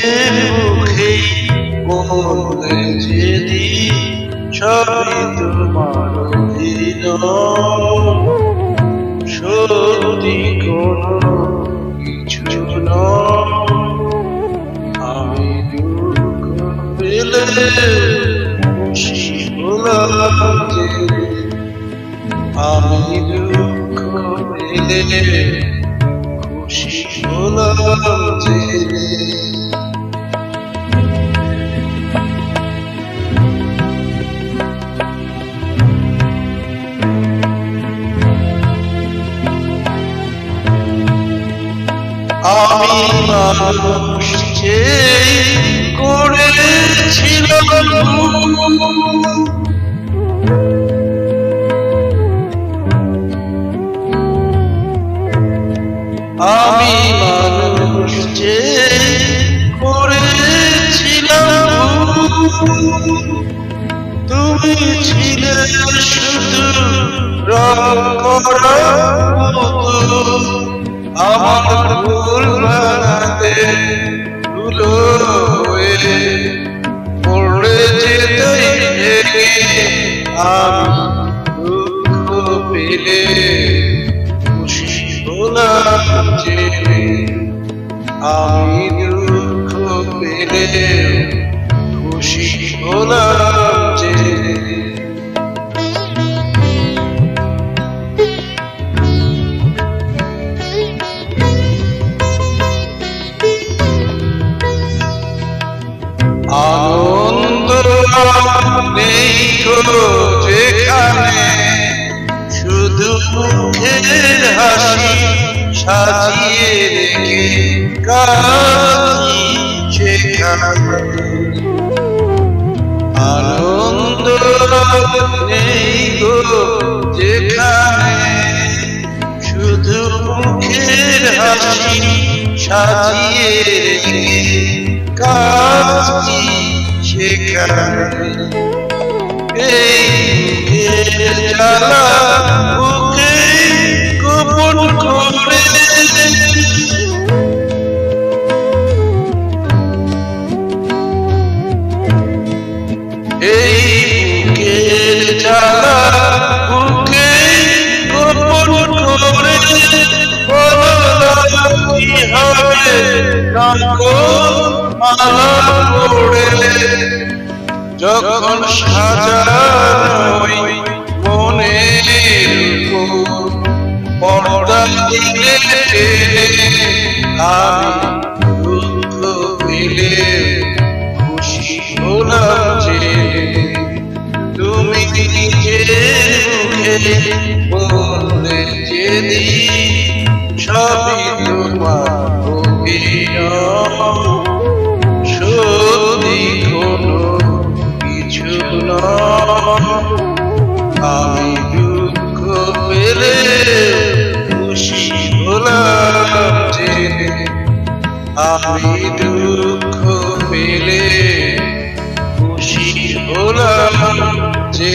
নিজের মুখেই বলে যেদিন সবই তোমার অভিনয়, সত্যি কোনো কিছু নয়। আমি দুঃখ পেলে খুশি হলাম যে, আমি দুঃখ পেলে খুশি হলাম যে। আমি মানুষ যে করেছিলাম আমি মানুষ যে করেছিলাম, তুমি ছিলে শুধু রং করা পুতুল। আমার ভুল বানাতে ধুলো হয়ে পড়ে যেতে ভেঙে, আমি দুঃখ পেলে খুশি হলাম যে, আমি দুঃখ পেলে খুশি হলাম যে। আনন্দ নেই গো যেখানে, শুধু মুখের হাসি সাজিয়ে রেখে কাঁদি সেখানে। আনন্দ নেই গো যেখানে, শুধু মুখের হাসি সাজিয়ে রেখে কাঁদি সেখানে। এই জ্বালা বুকে গোপন করে, এই বুকের জ্বালা বুকে গোপন করে, কি হবে মালা পড়লে, যখন সাজানো মনের পর্দা দিলে আমি দুঃখ পেলে খুশি হলাম যে, তুমি নিজের মুখে বললে যেদিন সবই তোমার অভিনয়, সত্যি কোনো কিছু নয়। আমি দুঃখ পেলে খুশি হলাম যে, আমি দুঃখ পেলে খুশি হলাম যে।